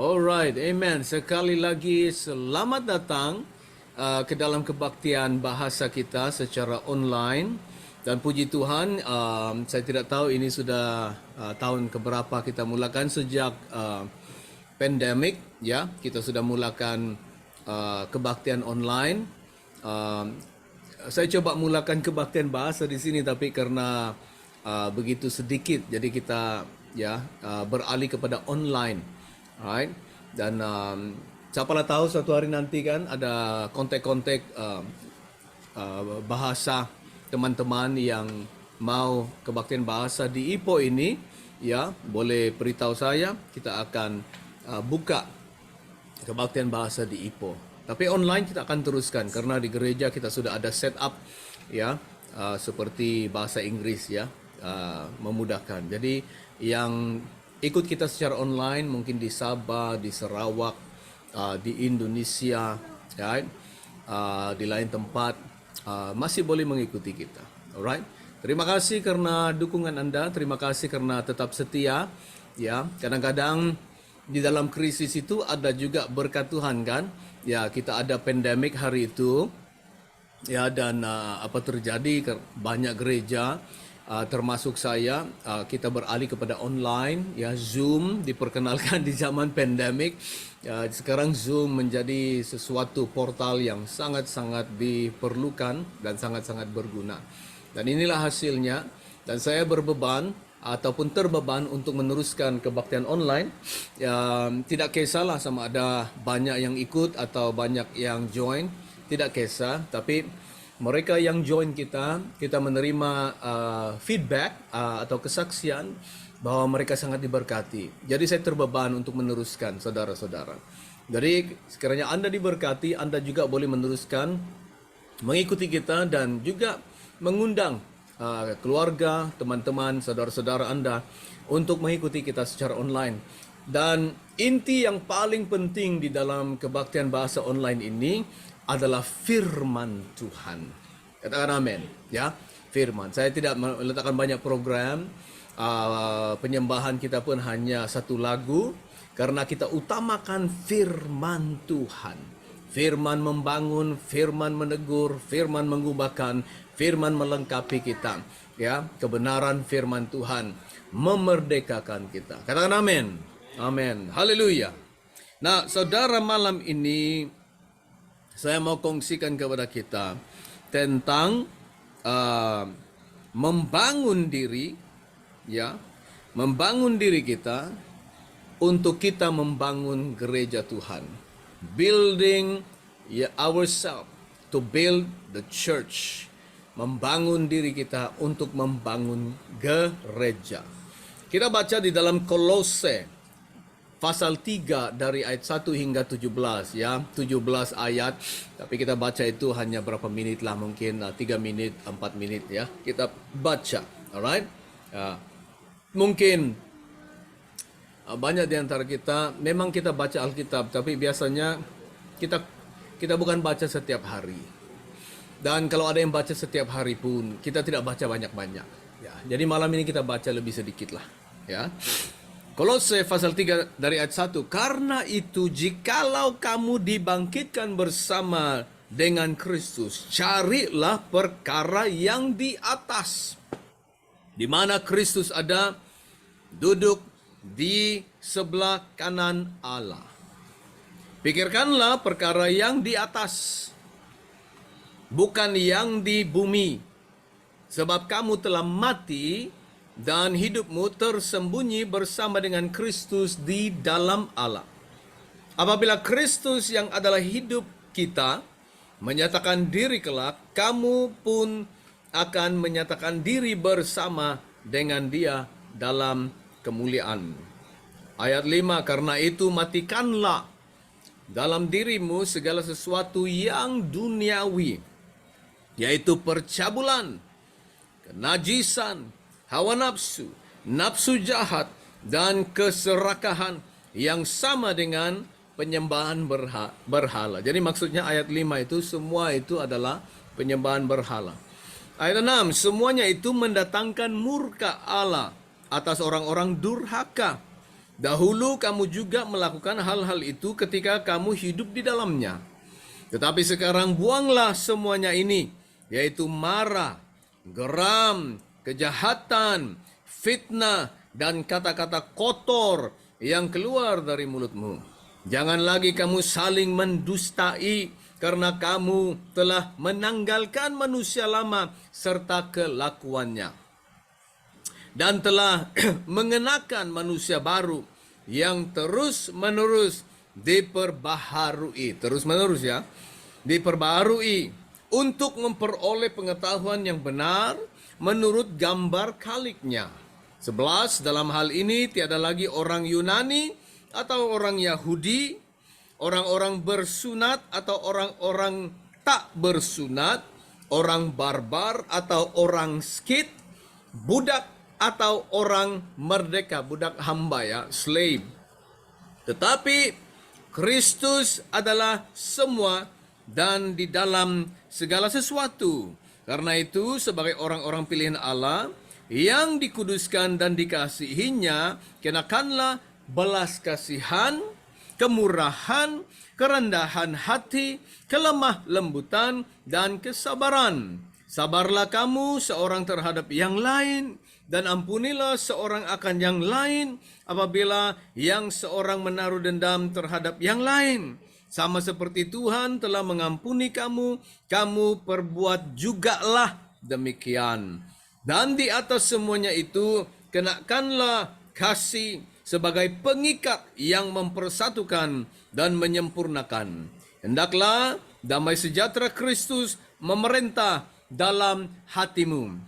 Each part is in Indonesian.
Alright, amen. Sekali lagi selamat datang ke dalam kebaktian bahasa kita secara online. Dan puji Tuhan, saya tidak tahu ini sudah tahun keberapa kita mulakan sejak pandemik, ya. Kita sudah mulakan kebaktian online. Uh, saya coba mulakan kebaktian bahasa di sini, tapi karena begitu sedikit, jadi kita beralih kepada online. Right? Dan siapalah tahu suatu hari nanti kan ada kontak-kontak bahasa teman-teman yang mau kebaktian bahasa di Ipoh ini, ya boleh beritahu saya, kita akan buka kebaktian bahasa di Ipoh. Tapi online kita akan teruskan karena di gereja kita sudah ada setup, ya seperti bahasa Inggris, ya memudahkan. Jadi yang ikut kita secara online mungkin di Sabah, di Sarawak, di Indonesia, right? Di lain tempat masih boleh mengikuti kita. Alright? Terima kasih karena dukungan Anda, terima kasih karena tetap setia. Ya, kadang-kadang di dalam krisis itu ada juga berkat Tuhan kan? Ya, kita ada pandemik hari itu. Ya, dan apa terjadi? Banyak gereja termasuk saya, kita beralih kepada online, ya Zoom diperkenalkan di zaman pandemik. Sekarang Zoom menjadi sesuatu portal yang sangat-sangat diperlukan dan sangat-sangat berguna. Dan inilah hasilnya. Dan saya berbeban ataupun terbeban untuk meneruskan kebaktian online. Tidak kisahlah sama ada banyak yang ikut atau banyak yang join, tidak kisah, tapi mereka yang join kita menerima feedback atau kesaksian bahwa mereka sangat diberkati. Jadi saya terbeban untuk meneruskan, saudara-saudara. Jadi sekiranya Anda diberkati, Anda juga boleh meneruskan, mengikuti kita dan juga mengundang keluarga, teman-teman, saudara-saudara Anda untuk mengikuti kita secara online. Dan inti yang paling penting di dalam kebaktian bahasa online ini adalah firman Tuhan. Katakan amin, ya. Firman. Saya tidak meletakkan banyak program. Penyembahan kita pun hanya satu lagu karena kita utamakan firman Tuhan. Firman membangun, firman menegur, firman mengubahkan, firman melengkapi kita. Ya, kebenaran firman Tuhan memerdekakan kita. Katakan amin. Amin. Haleluya. Nah, saudara, malam ini saya mau kongsikan kepada kita tentang membangun diri, ya, membangun diri kita untuk kita membangun gereja Tuhan, building ourselves to build the church, membangun diri kita untuk membangun gereja. Kita baca di dalam Kolose pasal 3 dari ayat 1 hingga 17, ya. 17 ayat, tapi kita baca itu hanya berapa menit lah, mungkin 3 menit, 4 menit, ya. Kita baca, alright? Mungkin banyak di antara kita, memang kita baca Alkitab, tapi biasanya kita bukan baca setiap hari. Dan kalau ada yang baca setiap hari pun, kita tidak baca banyak-banyak. Ya. Jadi malam ini kita baca lebih sedikit lah, ya. Kolose pasal 3 dari ayat 1. Karena itu jikalau kamu dibangkitkan bersama dengan Kristus, carilah perkara yang di atas, di mana Kristus ada, duduk di sebelah kanan Allah. Pikirkanlah perkara yang di atas, bukan yang di bumi, sebab kamu telah mati dan hidupmu tersembunyi bersama dengan Kristus di dalam Allah. Apabila Kristus yang adalah hidup kita menyatakan diri kelak, kamu pun akan menyatakan diri bersama dengan Dia dalam kemuliaan. Ayat 5, karena itu matikanlah dalam dirimu segala sesuatu yang duniawi, yaitu percabulan, kenajisan, hawa nafsu, nafsu jahat, dan keserakahan yang sama dengan penyembahan berhala. Jadi maksudnya ayat 5 itu semua itu adalah penyembahan berhala. Ayat 6, semuanya itu mendatangkan murka Allah atas orang-orang durhaka Dahulu kamu juga melakukan hal-hal itu ketika kamu hidup di dalamnya. Tetapi sekarang buanglah semuanya ini, yaitu marah, geram, kejahatan, fitnah, dan kata-kata kotor yang keluar dari mulutmu. Jangan lagi kamu saling mendustai, karena kamu telah menanggalkan manusia lama serta kelakuannya, dan telah mengenakan manusia baru yang terus-menerus diperbaharui. Terus-menerus ya, diperbaharui untuk memperoleh pengetahuan yang benar menurut gambar kaliknya. 11, dalam hal ini tiada lagi orang Yunani atau orang Yahudi, orang-orang bersunat atau orang-orang tak bersunat, orang barbar atau orang skit, budak atau orang merdeka, budak hamba ya, slave. Tetapi Kristus adalah semua dan di dalam segala sesuatu. Karena itu sebagai orang-orang pilihan Allah yang dikuduskan dan dikasihinya, kenakanlah belas kasihan, kemurahan, kerendahan hati, kelemah lembutan, dan kesabaran. Sabarlah kamu seorang terhadap yang lain, dan ampunilah seorang akan yang lain apabila yang seorang menaruh dendam terhadap yang lain. Sama seperti Tuhan telah mengampuni kamu, kamu perbuat jugalah demikian. Dan di atas semuanya itu, kenakanlah kasih sebagai pengikat yang mempersatukan dan menyempurnakan. Hendaklah damai sejahtera Kristus memerintah dalam hatimu.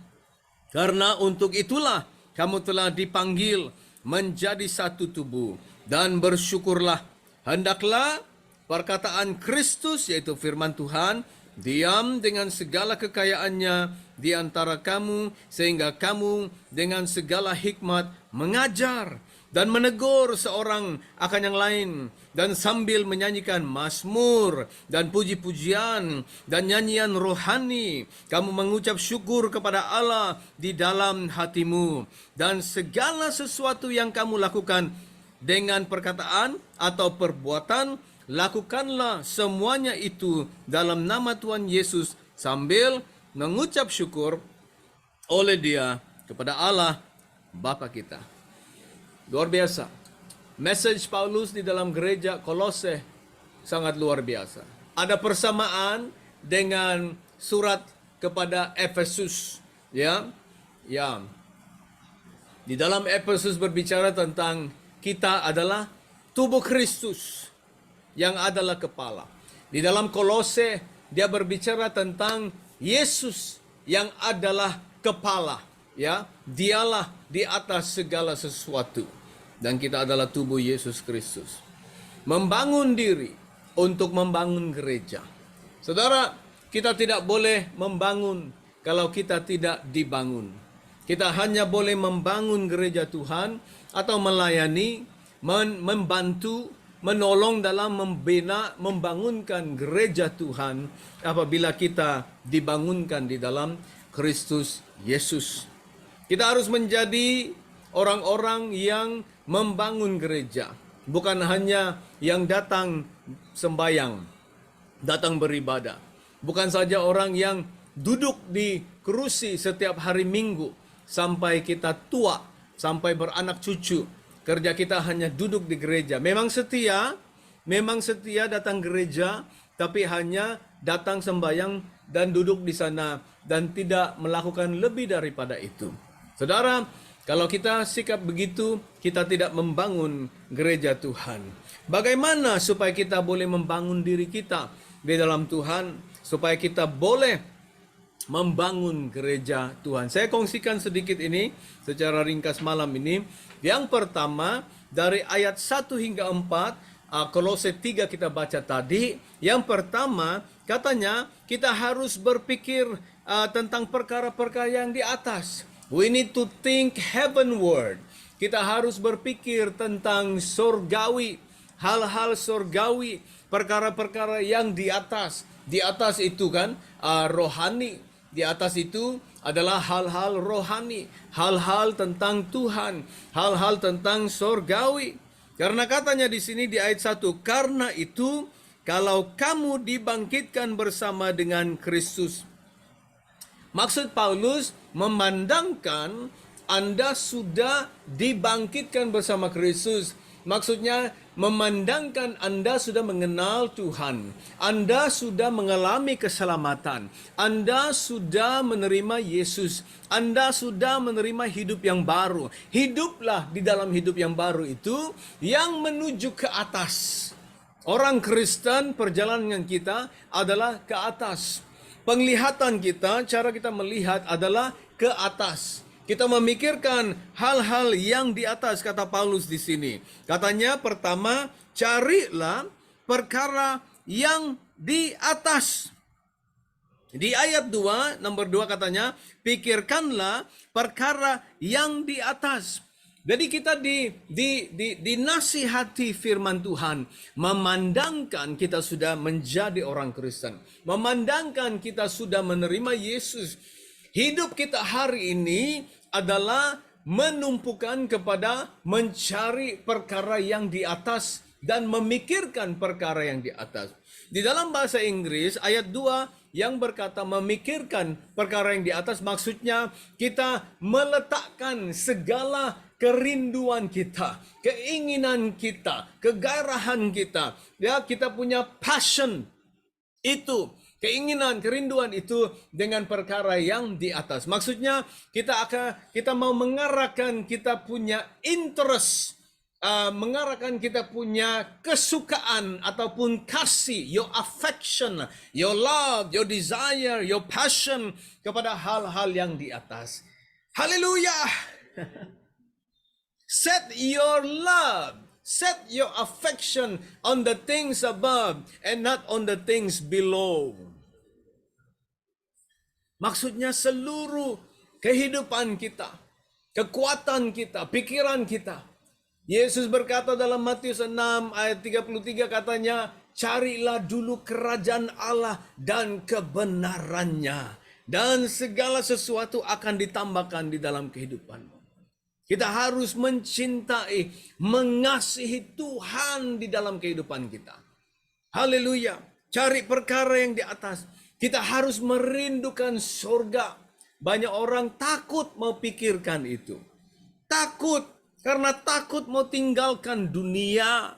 Karena untuk itulah kamu telah dipanggil menjadi satu tubuh, dan bersyukurlah. Hendaklah perkataan Kristus, yaitu firman Tuhan, diam dengan segala kekayaannya di antara kamu, sehingga kamu dengan segala hikmat mengajar dan menegur seorang akan yang lain, dan sambil menyanyikan mazmur dan puji-pujian dan nyanyian rohani, kamu mengucap syukur kepada Allah di dalam hatimu. Dan segala sesuatu yang kamu lakukan dengan perkataan atau perbuatan, lakukanlah semuanya itu dalam nama Tuhan Yesus, sambil mengucap syukur oleh Dia kepada Allah Bapa kita. Luar biasa. Message Paulus di dalam gereja Kolose sangat luar biasa. Ada persamaan dengan surat kepada Efesus, ya. Ya. Di dalam Efesus berbicara tentang kita adalah tubuh Kristus yang adalah kepala. Di dalam Kolose dia berbicara tentang Yesus yang adalah kepala, ya. Dialah di atas segala sesuatu, dan kita adalah tubuh Yesus Kristus. Membangun diri untuk membangun gereja. Saudara, kita tidak boleh membangun kalau kita tidak dibangun. Kita hanya boleh membangun gereja Tuhan atau melayani, membantu, menolong dalam membina, membangunkan gereja Tuhan apabila kita dibangunkan di dalam Kristus Yesus. Kita harus menjadi orang-orang yang membangun gereja, bukan hanya yang datang sembahyang, datang beribadah. Bukan saja orang yang duduk di kerusi setiap hari Minggu sampai kita tua, sampai beranak cucu. Kerja kita hanya duduk di gereja. Memang setia datang gereja, tapi hanya datang sembahyang dan duduk di sana dan tidak melakukan lebih daripada itu. Saudara, kalau kita sikap begitu, kita tidak membangun gereja Tuhan. Bagaimana supaya kita boleh membangun diri kita di dalam Tuhan, supaya kita boleh membangun gereja Tuhan? Saya kongsikan sedikit ini secara ringkas malam ini. Yang pertama, dari ayat 1 hingga 4, Kolose 3 kita baca tadi. Yang pertama, katanya kita harus berpikir tentang perkara-perkara yang di atas. We need to think heavenward. Kita harus berpikir tentang surgawi, hal-hal surgawi, perkara-perkara yang di atas. Di atas itu kan rohani. Di atas itu adalah hal-hal rohani, hal-hal tentang Tuhan, hal-hal tentang sorgawi. Karena katanya di sini di ayat 1, karena itu kalau kamu dibangkitkan bersama dengan Kristus. Maksud Paulus memandangkan Anda sudah dibangkitkan bersama Kristus. Maksudnya memandangkan Anda sudah mengenal Tuhan. Anda sudah mengalami keselamatan. Anda sudah menerima Yesus. Anda sudah menerima hidup yang baru. Hiduplah di dalam hidup yang baru itu yang menuju ke atas. Orang Kristen, perjalanan kita adalah ke atas. Penglihatan kita, cara kita melihat adalah ke atas. Kita memikirkan hal-hal yang di atas, kata Paulus di sini. Katanya pertama, carilah perkara yang di atas. Di ayat 2, nomor 2 katanya, pikirkanlah perkara yang di atas. Jadi kita dinasihati firman Tuhan, memandangkan kita sudah menjadi orang Kristen, memandangkan kita sudah menerima Yesus. Hidup kita hari ini adalah menumpukan kepada mencari perkara yang di atas dan memikirkan perkara yang di atas. Di dalam bahasa Inggris ayat 2 yang berkata memikirkan perkara yang di atas, maksudnya kita meletakkan segala kerinduan kita, keinginan kita, kegairahan kita, ya, kita punya passion itu, keinginan, kerinduan itu dengan perkara yang di atas. Maksudnya kita mau mengarahkan kita punya interest, mengarahkan kita punya kesukaan ataupun kasih, your affection, your love, your desire, your passion kepada hal-hal yang di atas. Haleluya. Set your love, set your affection on the things above and not on the things below. Maksudnya seluruh kehidupan kita, kekuatan kita, pikiran kita. Yesus berkata dalam Matius 6 ayat 33 katanya, carilah dulu kerajaan Allah dan kebenarannya, dan segala sesuatu akan ditambahkan di dalam kehidupanmu. Kita harus mencintai, mengasihi Tuhan di dalam kehidupan kita. Haleluya. Cari perkara yang di atas. Kita harus merindukan surga. Banyak orang takut mau pikirkan itu. Takut, karena takut mau tinggalkan dunia.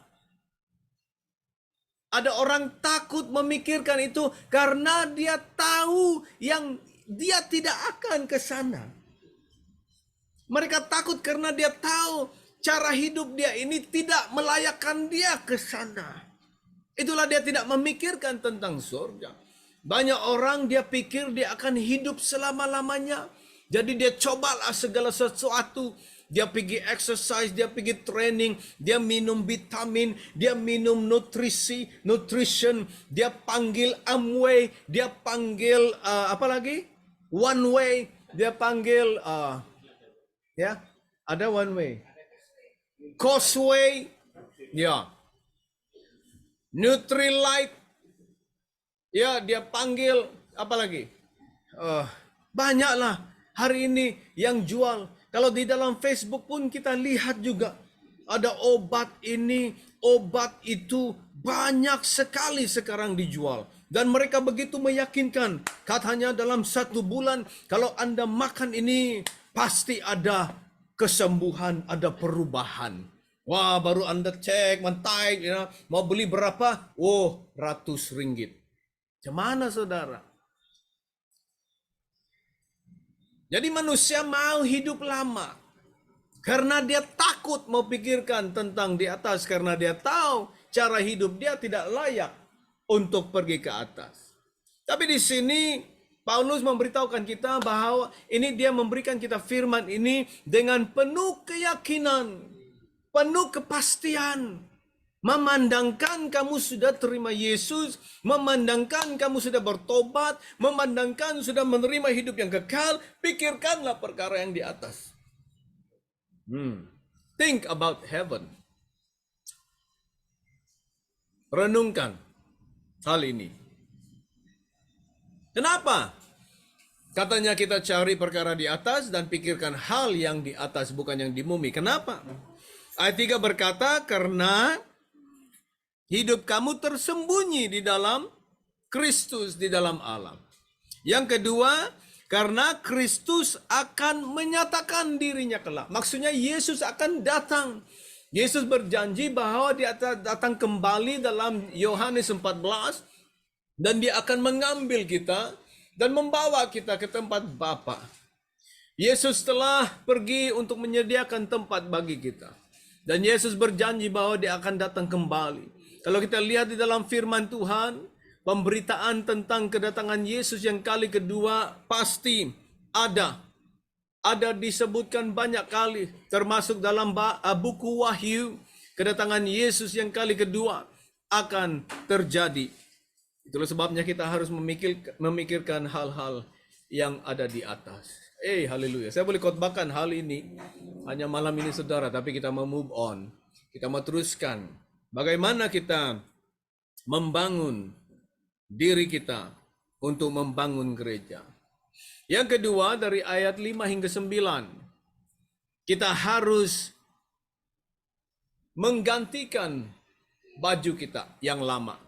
Ada orang takut memikirkan itu karena dia tahu yang dia tidak akan ke sana. Mereka takut karena dia tahu cara hidup dia ini tidak melayakkan dia ke sana. Itulah dia tidak memikirkan tentang surga. Banyak orang dia pikir dia akan hidup selama-lamanya. Jadi dia cobalah segala sesuatu. Dia pergi exercise, dia pergi training, dia minum vitamin, dia minum nutrition, dia panggil Amway, dia panggil apa lagi? One Way, dia panggil ya, ada One Way, Causeway, ya, Nutrilite, ya, dia panggil apa lagi? Banyaklah hari ini yang jual. Kalau di dalam Facebook pun kita lihat juga ada obat ini, obat itu, banyak sekali sekarang dijual. Dan mereka begitu meyakinkan, katanya dalam 1 bulan kalau Anda makan ini pasti ada kesembuhan, ada perubahan. Wah, baru Anda cek, mentype, ya, mau beli berapa? Oh, ratus ringgit. Gimana saudara? Jadi manusia mau hidup lama karena dia takut mau pikirkan tentang di atas, karena dia tahu cara hidup dia tidak layak untuk pergi ke atas. Tapi di sini Paulus memberitahukan kita bahwa ini dia memberikan kita firman ini dengan penuh keyakinan, penuh kepastian. Memandangkan kamu sudah terima Yesus, memandangkan kamu sudah bertobat, memandangkan sudah menerima hidup yang kekal, pikirkanlah perkara yang di atas. Think about heaven. Renungkan hal ini. Kenapa? Katanya kita cari perkara di atas dan pikirkan hal yang di atas, bukan yang di bumi. Kenapa? Ayat 3 berkata, karena hidup kamu tersembunyi di dalam Kristus, di dalam Allah. Yang kedua, karena Kristus akan menyatakan dirinya kelak. Maksudnya Yesus akan datang. Yesus berjanji bahwa dia datang kembali dalam Yohanes 14 dan dia akan mengambil kita dan membawa kita ke tempat Bapa. Yesus telah pergi untuk menyediakan tempat bagi kita. Dan Yesus berjanji bahwa dia akan datang kembali. Kalau kita lihat di dalam firman Tuhan, pemberitaan tentang kedatangan Yesus yang kali kedua pasti ada. Ada disebutkan banyak kali, termasuk dalam buku Wahyu, kedatangan Yesus yang kali kedua akan terjadi. Itulah sebabnya kita harus memikirkan hal-hal yang ada di atas. Haleluya. Saya boleh khotbahkan hal ini hanya malam ini saudara, tapi kita mau move on. Kita mau teruskan bagaimana kita membangun diri kita untuk membangun gereja. Yang kedua, dari ayat 5 hingga 9, kita harus menggantikan baju kita yang lama.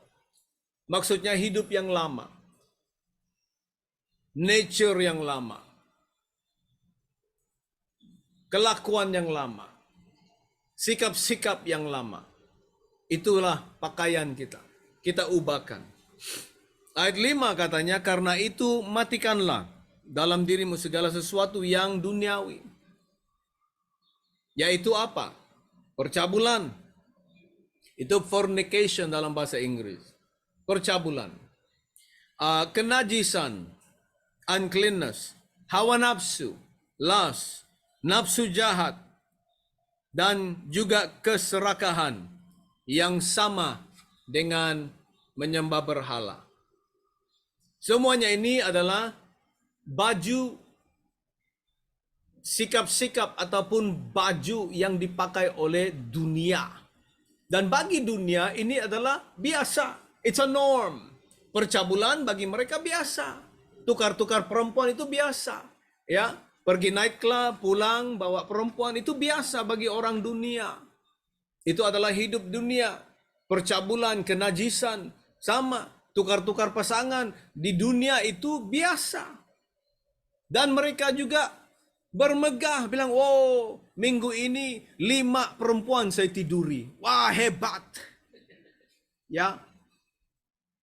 Maksudnya hidup yang lama, nature yang lama, kelakuan yang lama, sikap-sikap yang lama. Itulah pakaian kita. Kita ubahkan. Ayat 5 katanya, karena itu matikanlah dalam dirimu segala sesuatu yang duniawi. Yaitu apa? Percabulan. Itu fornication dalam bahasa Inggris. Percabulan. Kenajisan. Uncleanness. Hawa nafsu. Lust. Nafsu jahat. Dan juga keserakahan. Yang sama dengan menyembah berhala. Semuanya ini adalah baju, sikap-sikap ataupun baju yang dipakai oleh dunia. Dan bagi dunia ini adalah biasa. It's a norm. Percabulan bagi mereka biasa. Tukar-tukar perempuan itu biasa. Ya, pergi nightclub, pulang bawa perempuan itu biasa bagi orang dunia. Itu adalah hidup dunia. Percabulan, kenajisan, sama. Tukar-tukar pasangan di dunia itu biasa. Dan mereka juga bermegah, bilang, wow, minggu ini 5 perempuan saya tiduri. Wah, hebat. Ya.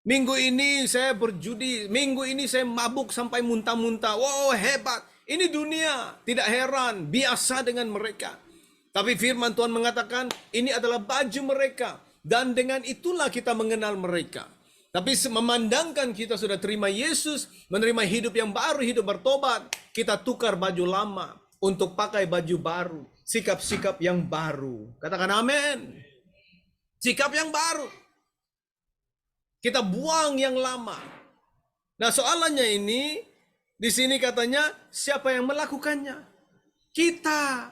Minggu ini saya berjudi, minggu ini saya mabuk sampai muntah-muntah. Wow, hebat. Ini dunia, tidak heran, biasa dengan mereka. Tapi firman Tuhan mengatakan, ini adalah baju mereka. Dan dengan itulah kita mengenal mereka. Tapi memandangkan kita sudah terima Yesus, menerima hidup yang baru, hidup bertobat, kita tukar baju lama untuk pakai baju baru, sikap-sikap yang baru. Katakan amin. Sikap yang baru. Kita buang yang lama. Nah, soalannya ini, di sini katanya, siapa yang melakukannya? Kita.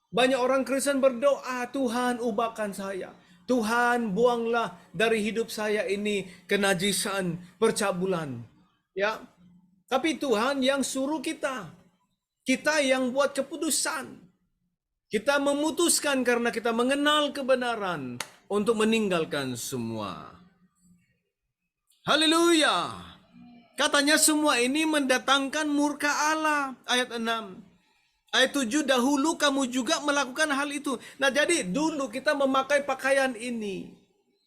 Banyak orang Kristen berdoa, Tuhan ubahkan saya. Tuhan buanglah dari hidup saya ini kenajisan, percabulan. Ya. Tapi Tuhan yang suruh kita. Kita yang buat keputusan. Kita memutuskan karena kita mengenal kebenaran untuk meninggalkan semua. Haleluya. Katanya semua ini mendatangkan murka Allah. Ayat 6. Ayat 7, dahulu kamu juga melakukan hal itu. Nah, jadi dulu kita memakai pakaian ini.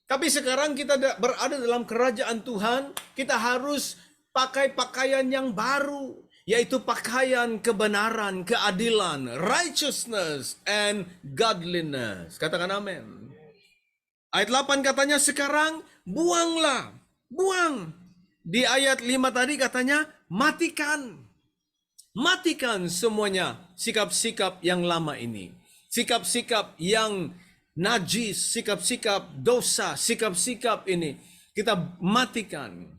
Tapi sekarang kita berada dalam kerajaan Tuhan, kita harus pakai pakaian yang baru. Yaitu pakaian kebenaran, keadilan, righteousness, and godliness. Katakan amin. Ayat 8 katanya sekarang, buanglah. Buang. Di ayat 5 tadi katanya, matikan. Matikan semuanya sikap-sikap yang lama ini. Sikap-sikap yang najis, sikap-sikap dosa, sikap-sikap ini. Kita matikan.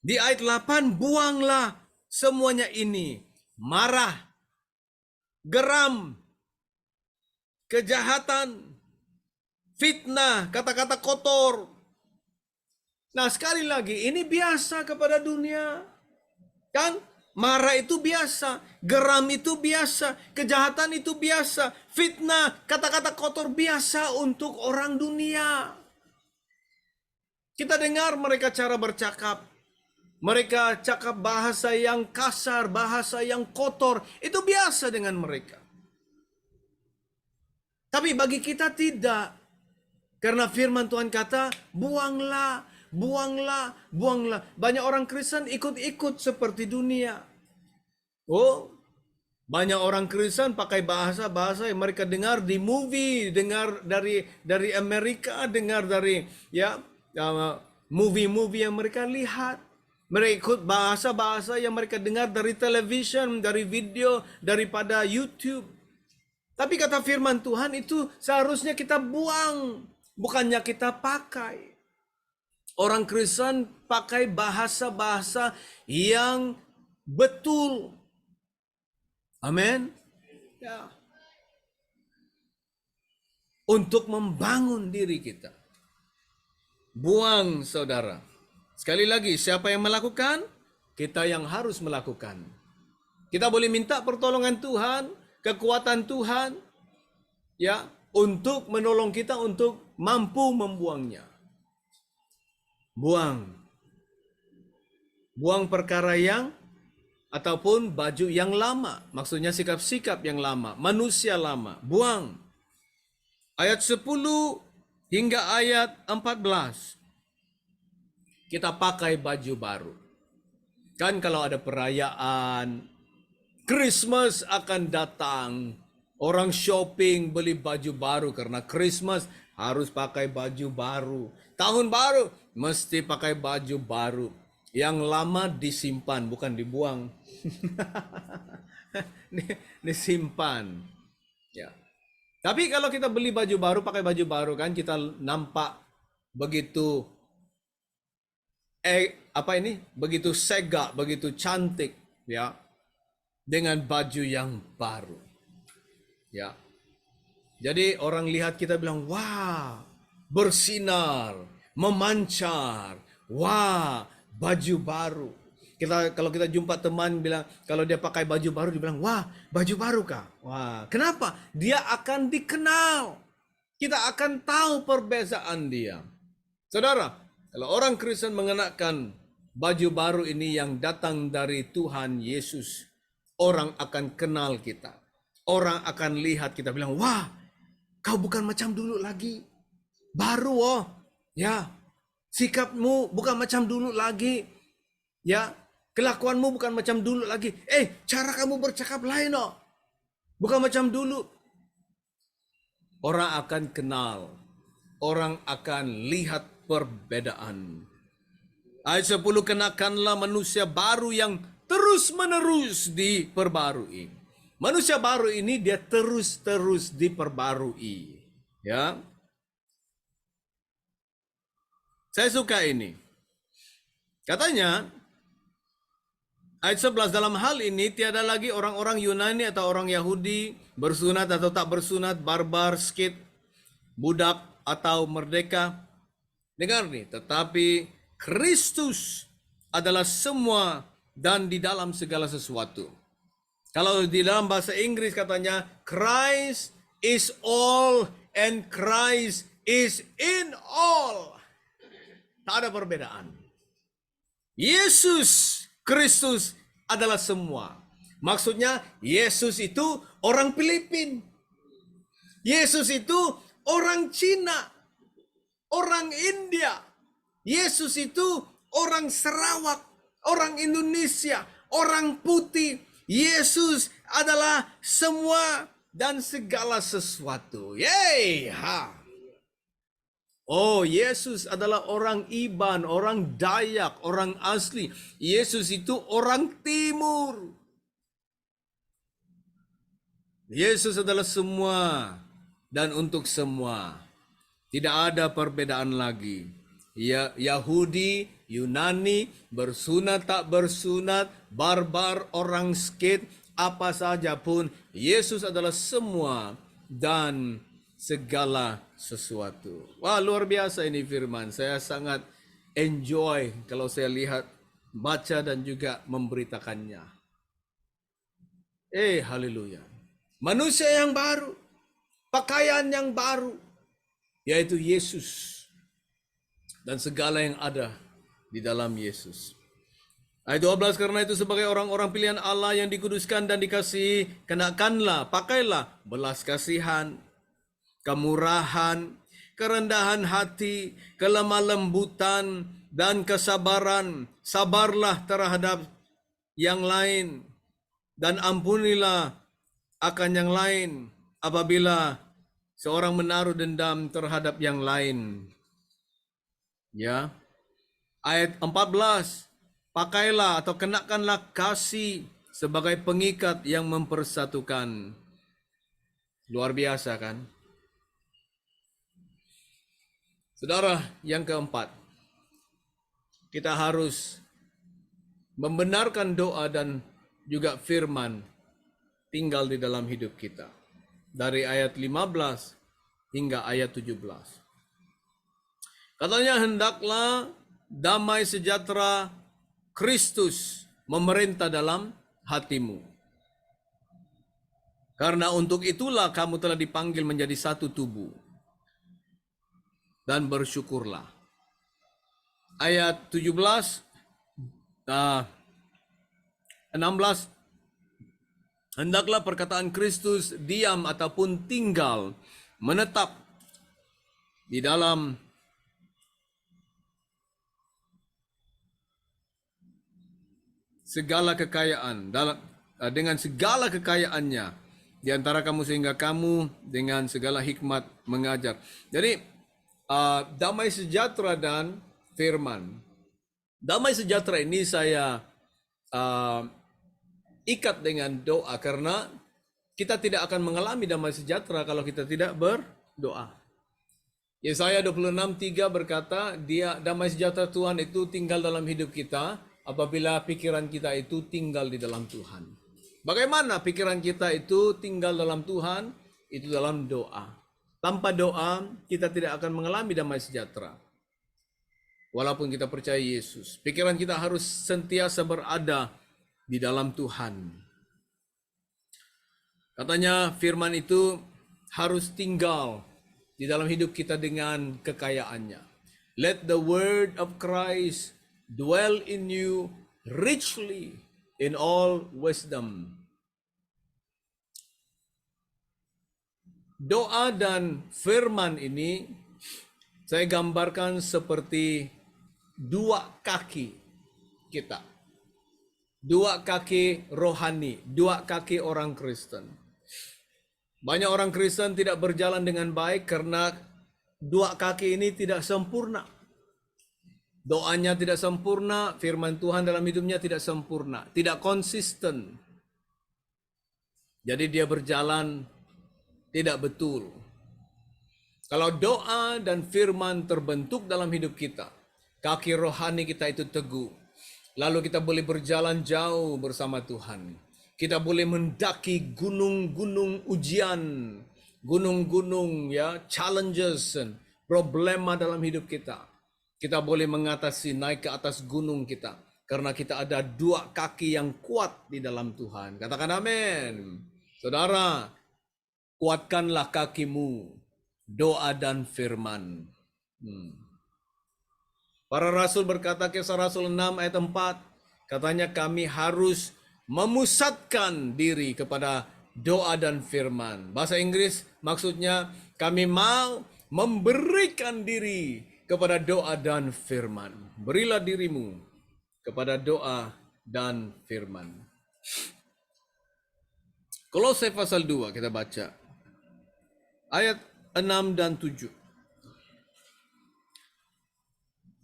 Di ayat 8, buanglah semuanya ini. Marah, geram, kejahatan, fitnah, kata-kata kotor. Nah, sekali lagi, ini biasa kepada dunia. Kan? Marah itu biasa, geram itu biasa, kejahatan itu biasa, fitnah, kata-kata kotor biasa untuk orang dunia. Kita dengar mereka cara bercakap. Mereka cakap bahasa yang kasar, bahasa yang kotor. Itu biasa dengan mereka. Tapi bagi kita tidak. Karena firman Tuhan kata, buanglah, buanglah, buanglah. Banyak orang Kristen ikut-ikut seperti dunia. Oh, banyak orang Kristen pakai bahasa-bahasa yang mereka dengar di movie, dengar dari Amerika, dengar dari movie-movie yang mereka lihat. Mereka ikut bahasa-bahasa yang mereka dengar dari television, dari video, daripada YouTube. Tapi kata firman Tuhan itu seharusnya kita buang, bukannya kita pakai. Orang Kristen pakai bahasa-bahasa yang betul. Amin. Ya. Untuk membangun diri kita. Buang, saudara. Sekali lagi, siapa yang melakukan? Kita yang harus melakukan. Kita boleh minta pertolongan Tuhan, kekuatan Tuhan, ya, untuk menolong kita untuk mampu membuangnya. Buang. Buang perkara yang ataupun baju yang lama. Maksudnya sikap-sikap yang lama. Manusia lama. Buang. Ayat 10 hingga ayat 14. Kita pakai baju baru. Kan kalau ada perayaan, Christmas akan datang. Orang shopping beli baju baru karena Christmas harus pakai baju baru. Tahun baru mesti pakai baju baru. Yang lama disimpan, bukan dibuang. Disimpan. Ya. Tapi kalau kita beli baju baru, pakai baju baru kan kita nampak begitu begitu sega, begitu cantik, ya, dengan baju yang baru, ya. Jadi orang lihat kita bilang, wah, bersinar, memancar, wah, baju baru. Kalau kita jumpa teman bilang, kalau dia pakai baju baru, dia bilang, wah, baju baru kah? Wah, kenapa? Dia akan dikenal. Kita akan tahu perbezaan dia. Saudara, kalau orang Kristen mengenakan baju baru ini yang datang dari Tuhan Yesus, orang akan kenal kita. Orang akan lihat kita bilang, wah, kau bukan macam dulu lagi. Baru, oh. Ya, sikapmu bukan macam dulu lagi. Ya, kelakuanmu bukan macam dulu lagi. Cara kamu bercakap lain, oh. Bukan macam dulu. Orang akan kenal. Orang akan lihat perbedaan. Ayat 10, kenakanlah manusia baru yang terus-menerus diperbarui. Manusia baru ini dia terus-terus diperbarui. Ya. Saya suka ini. Katanya, ayat 11, dalam hal ini tiada lagi orang-orang Yunani atau orang Yahudi, bersunat atau tak bersunat, barbar, skit, budak atau merdeka. Dengar nih, tetapi Kristus adalah semua dan di dalam segala sesuatu. Kalau di dalam bahasa Inggris katanya, Christ is all and Christ is in all. Tak ada perbedaan. Yesus Kristus adalah semua. Maksudnya Yesus itu orang Filipin. Yesus itu orang Cina. Orang India. Yesus itu orang Sarawak, orang Indonesia, orang putih. Yesus adalah semua dan segala sesuatu. Yeay! Ha. Oh, Yesus adalah orang Iban, orang Dayak, orang asli. Yesus itu orang Timur. Yesus adalah semua dan untuk semua. Tidak ada perbedaan lagi. Ya, Yahudi, Yunani, bersunat tak bersunat, barbar, orang skit, apa saja pun, Yesus adalah semua dan segala sesuatu. Wah, luar biasa ini firman. Saya sangat enjoy kalau saya lihat, baca dan juga memberitakannya. Haleluya. Manusia yang baru, pakaian yang baru, yaitu Yesus dan segala yang ada di dalam Yesus. Ayat 12, karena itu sebagai orang-orang pilihan Allah yang dikuduskan dan dikasihi, kenakanlah, pakailah belas kasihan, kemurahan, kerendahan hati, kelemah lembutan, dan kesabaran. Sabarlah terhadap yang lain, dan ampunilah akan yang lain apabila seorang menaruh dendam terhadap yang lain. Ya. Ayat 14, pakailah atau kenakanlah kasih sebagai pengikat yang mempersatukan. Luar biasa kan? Saudara, yang keempat, kita harus membenarkan doa dan juga firman tinggal di dalam hidup kita. Dari ayat 15 hingga ayat 17. Katanya, hendaklah damai sejahtera Kristus memerintah dalam hatimu. Karena untuk itulah kamu telah dipanggil menjadi satu tubuh. Dan bersyukurlah. Ayat 16, hendaklah perkataan Kristus diam ataupun tinggal, menetap di dalam segala kekayaan, dengan segala kekayaannya di antara kamu, sehingga kamu dengan segala hikmat mengajar. Jadi damai sejahtera dan firman. Damai sejahtera ini saya ikat dengan doa, karena kita tidak akan mengalami damai sejahtera kalau kita tidak berdoa. Yesaya 26:3 berkata, damai sejahtera Tuhan itu tinggal dalam hidup kita apabila pikiran kita itu tinggal di dalam Tuhan. Bagaimana pikiran kita itu tinggal dalam Tuhan? Itu dalam doa. Tanpa doa, kita tidak akan mengalami damai sejahtera. Walaupun kita percaya Yesus, pikiran kita harus sentiasa berada di dalam Tuhan. Katanya firman itu harus tinggal di dalam hidup kita dengan kekayaannya. Let the word of Christ dwell in you richly in all wisdom. Doa dan firman ini saya gambarkan seperti dua kaki kita. Dua kaki rohani, dua kaki orang Kristen. Banyak orang Kristen tidak berjalan dengan baik karena dua kaki ini tidak sempurna. Doanya tidak sempurna, firman Tuhan dalam hidupnya tidak sempurna, tidak konsisten. Jadi dia berjalan tidak betul. Kalau doa dan firman terbentuk dalam hidup kita, kaki rohani kita itu teguh. Lalu kita boleh berjalan jauh bersama Tuhan. Kita boleh mendaki gunung-gunung ujian, gunung-gunung challenges, problema dalam hidup kita. Kita boleh mengatasi, naik ke atas gunung kita, karena kita ada dua kaki yang kuat di dalam Tuhan. Katakan amin. Saudara, kuatkanlah kakimu, doa dan firman. Para rasul berkata, Kisah Rasul 6 ayat 4, katanya kami harus memusatkan diri kepada doa dan firman. Bahasa Inggris maksudnya kami mau memberikan diri kepada doa dan firman. Berilah dirimu kepada doa dan firman. Kolose pasal 2 kita baca. Ayat 6 dan 7.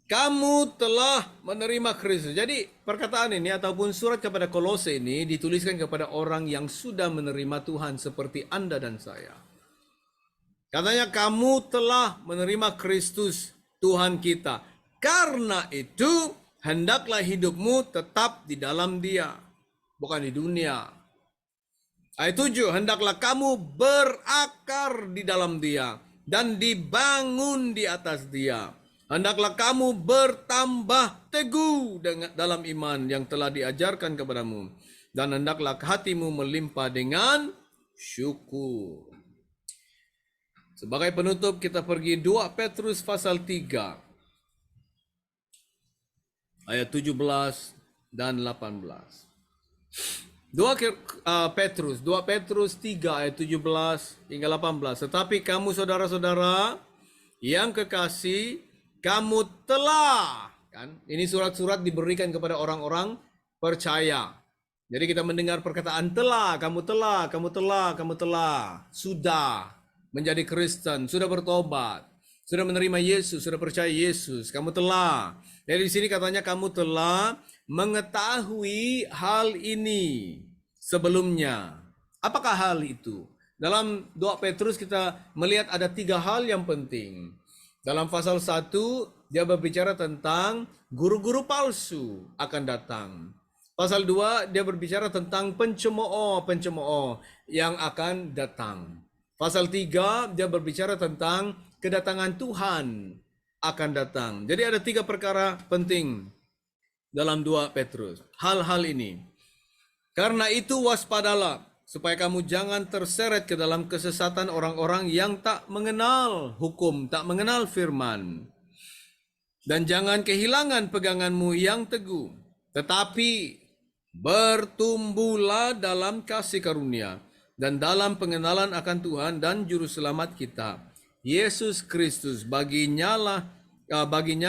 Kamu telah menerima Kristus. Jadi perkataan ini ataupun surat kepada Kolose ini dituliskan kepada orang yang sudah menerima Tuhan seperti Anda dan saya. Katanya kamu telah menerima Kristus Tuhan kita. Karena itu hendaklah hidupmu tetap di dalam Dia, bukan di dunia. Ayat 7, hendaklah kamu berakar di dalam Dia dan dibangun di atas Dia. Hendaklah kamu bertambah teguh dalam iman yang telah diajarkan kepadamu, dan hendaklah hatimu melimpah dengan syukur. Sebagai penutup kita pergi 2 Petrus pasal 3 ayat 17 dan 18. 2 Petrus 3 ayat 17 hingga 18. Tetapi kamu saudara-saudara yang kekasih, kamu telah, kan? Ini surat-surat diberikan kepada orang-orang percaya. Jadi kita mendengar perkataan telah, kamu telah, kamu telah, kamu telah, sudah menjadi Kristen, sudah bertobat, sudah menerima Yesus, sudah percaya Yesus, kamu telah. Jadi di sini katanya kamu telah mengetahui hal ini sebelumnya. Apakah hal itu? Dalam 2 Petrus kita melihat ada 3 hal yang penting. Dalam pasal 1 dia berbicara tentang guru-guru palsu akan datang. Pasal 2 dia berbicara tentang pencemooh yang akan datang. Pasal 3 dia berbicara tentang kedatangan Tuhan akan datang. Jadi ada 3 perkara penting dalam 2 Petrus. Hal-hal ini. Karena itu waspadalah supaya kamu jangan terseret ke dalam kesesatan orang-orang yang tak mengenal hukum, tak mengenal firman. Dan jangan kehilangan peganganmu yang teguh, tetapi bertumbuhlah dalam kasih karunia dan dalam pengenalan akan Tuhan dan Juru Selamat kita, Yesus Kristus. Baginya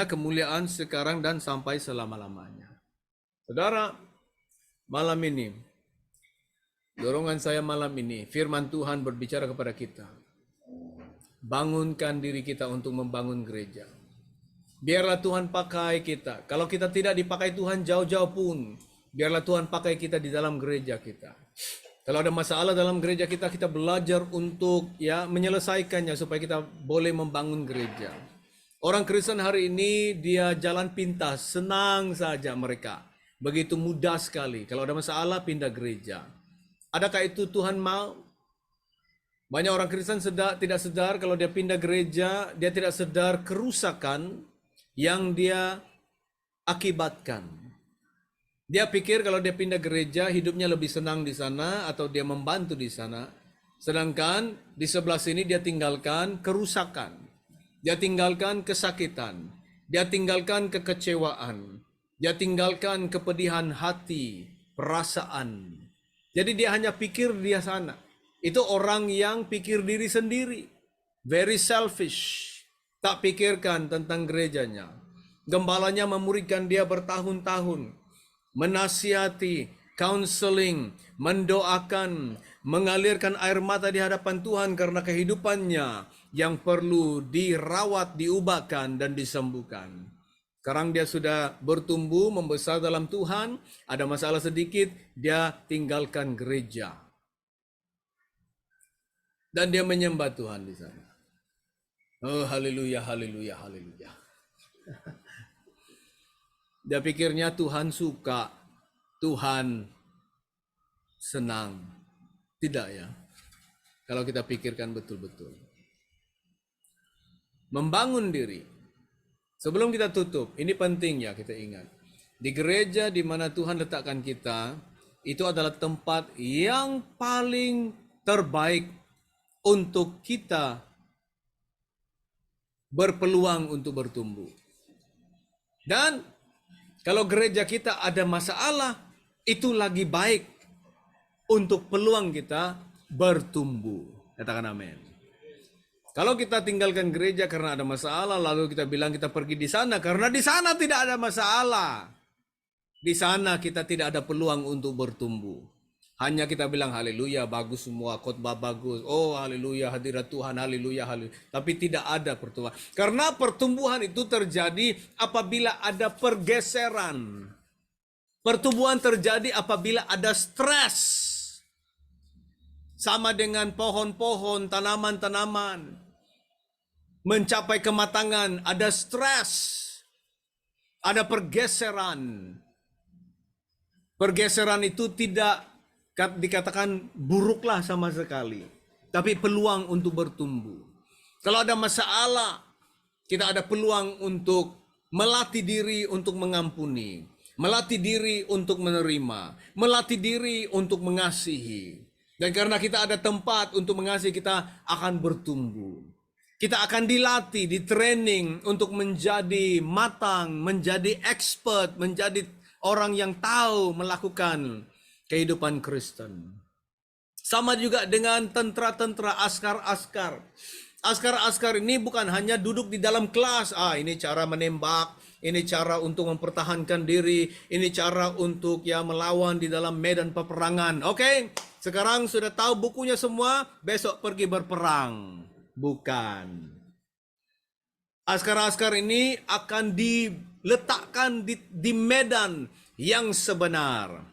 kemuliaan sekarang dan sampai selama-lamanya. Saudara, malam ini, dorongan saya malam ini, firman Tuhan berbicara kepada kita. Bangunkan diri kita untuk membangun gereja. Biarlah Tuhan pakai kita. Kalau kita tidak dipakai Tuhan jauh-jauh pun, biarlah Tuhan pakai kita di dalam gereja kita. Kalau ada masalah dalam gereja kita, kita belajar untuk menyelesaikannya supaya kita boleh membangun gereja. Orang Kristen hari ini dia jalan pintas, senang saja mereka. Begitu mudah sekali. Kalau ada masalah pindah gereja. Adakah itu Tuhan mau? Banyak orang Kristen tidak sadar kalau dia pindah gereja, dia tidak sadar kerusakan yang dia akibatkan. Dia pikir kalau dia pindah gereja, hidupnya lebih senang di sana atau dia membantu di sana. Sedangkan di sebelah sini dia tinggalkan kerusakan. Dia tinggalkan kesakitan. Dia tinggalkan kekecewaan. Dia tinggalkan kepedihan hati, perasaan. Jadi dia hanya pikir dia sana. Itu orang yang pikir diri sendiri. Very selfish. Tak pikirkan tentang gerejanya. Gembalanya memuridkan dia bertahun-tahun. Menasihati, counseling, mendoakan, mengalirkan air mata di hadapan Tuhan karena kehidupannya yang perlu dirawat, diubahkan, dan disembuhkan. Sekarang dia sudah bertumbuh, membesar dalam Tuhan, ada masalah sedikit, dia tinggalkan gereja. Dan dia menyembah Tuhan di sana. Oh, haleluya, haleluya, haleluya. Dia pikirnya Tuhan suka, Tuhan senang. Tidak ya. Kalau kita pikirkan betul-betul. Membangun diri. Sebelum kita tutup, ini penting ya kita ingat. Di gereja di mana Tuhan letakkan kita, itu adalah tempat yang paling terbaik untuk kita berpeluang untuk bertumbuh. Dan kalau gereja kita ada masalah, itu lagi baik untuk peluang kita bertumbuh. Katakan amin. Kalau kita tinggalkan gereja karena ada masalah, lalu kita bilang kita pergi di sana karena di sana tidak ada masalah. Di sana kita tidak ada peluang untuk bertumbuh. Hanya kita bilang haleluya, bagus semua, khotbah bagus. Oh haleluya, hadirat Tuhan, haleluya, haleluya. Tapi tidak ada pertumbuhan. Karena pertumbuhan itu terjadi apabila ada pergeseran. Pertumbuhan terjadi apabila ada stres. Sama dengan pohon-pohon, tanaman-tanaman. Mencapai kematangan, ada stres. Ada pergeseran. Pergeseran itu tidak dikatakan buruklah sama sekali, tapi peluang untuk bertumbuh. Kalau ada masalah, kita ada peluang untuk melatih diri untuk mengampuni. melatih diri untuk menerima, melatih diri untuk mengasihi. Dan karena kita ada tempat untuk mengasihi, kita akan bertumbuh. Kita akan dilatih, di-training untuk menjadi matang, menjadi expert, menjadi orang yang tahu melakukan kehidupan Kristen. Sama juga dengan tentara-tentara, askar-askar. Askar-askar ini bukan hanya duduk di dalam kelas, ini cara menembak, ini cara untuk mempertahankan diri, ini cara untuk melawan di dalam medan peperangan. Oke, sekarang sudah tahu bukunya semua, besok pergi berperang. Bukan. Askar-askar ini akan diletakkan di medan yang sebenar.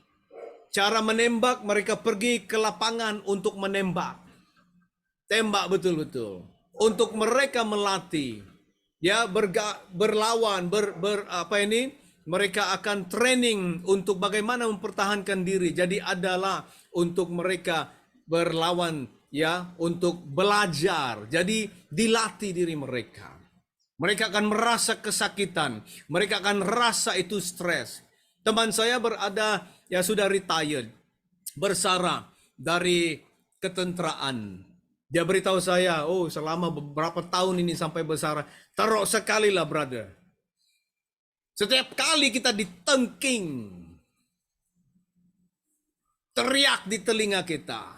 Cara menembak, mereka pergi ke lapangan untuk menembak. Tembak betul-betul. Untuk mereka melatih, berlawan, mereka akan training untuk bagaimana mempertahankan diri. Jadi adalah untuk mereka berlawan, untuk belajar. Jadi dilatih diri mereka. Mereka akan merasa kesakitan, mereka akan rasa itu stres. Teman saya berada, sudah retired, bersara dari ketenteraan. Dia beritahu saya, selama beberapa tahun ini sampai bersara, teruk sekali lah brother. Setiap kali kita ditengking, teriak di telinga kita.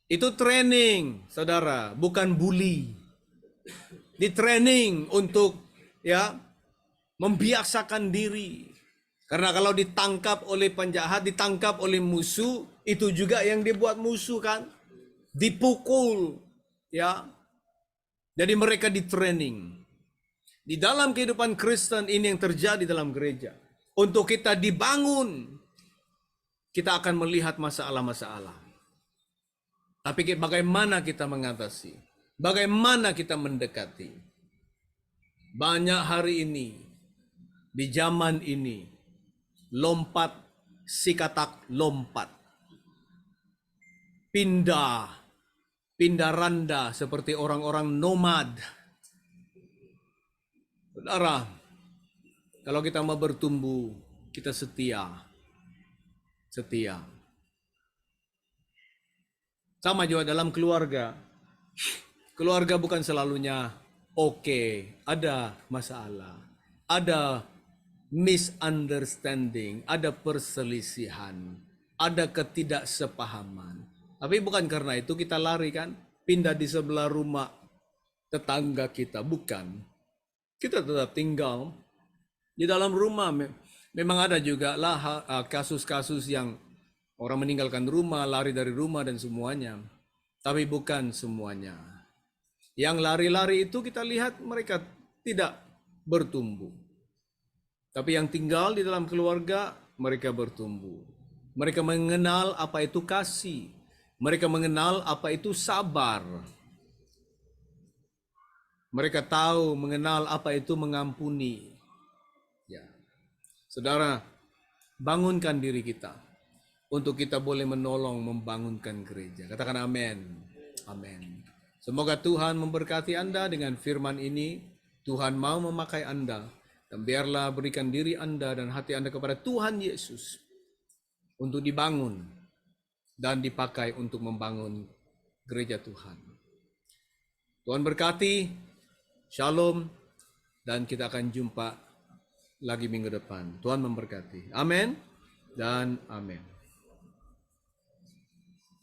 Itu training, saudara, bukan bully. Di training untuk membiasakan diri. Karena kalau ditangkap oleh penjahat, ditangkap oleh musuh, itu juga yang dibuat musuh kan. Dipukul, Jadi mereka di training. Di dalam kehidupan Kristen ini yang terjadi dalam gereja. Untuk kita dibangun, kita akan melihat masalah-masalah. Tapi bagaimana kita mengatasi? Bagaimana kita mendekati? Banyak hari ini, di zaman ini, lompat, si katak lompat. Pindah randa seperti orang-orang nomad. Saudara, kalau kita mau bertumbuh, kita setia. Sama juga dalam keluarga. Keluarga bukan selalunya oke, ada masalah, ada misunderstanding, ada perselisihan, ada ketidaksepahaman. Tapi bukan karena itu kita lari kan, pindah di sebelah rumah tetangga kita, bukan. Kita tetap tinggal di dalam rumah. Memang ada juga lah kasus-kasus yang orang meninggalkan rumah, lari dari rumah dan semuanya. Tapi bukan semuanya. Yang lari-lari itu kita lihat mereka tidak bertumbuh. Tapi yang tinggal di dalam keluarga, mereka bertumbuh. Mereka mengenal apa itu kasih. Mereka mengenal apa itu sabar. Mereka tahu mengenal apa itu mengampuni. Saudara, bangunkan diri kita untuk kita boleh menolong membangunkan gereja. Katakan amin. Amin. Semoga Tuhan memberkati Anda dengan firman ini. Tuhan mau memakai Anda. Dan biarlah berikan diri Anda dan hati Anda kepada Tuhan Yesus untuk dibangun dan dipakai untuk membangun gereja Tuhan. Tuhan berkati, shalom, dan kita akan jumpa lagi minggu depan. Tuhan memberkati. Amin dan amin.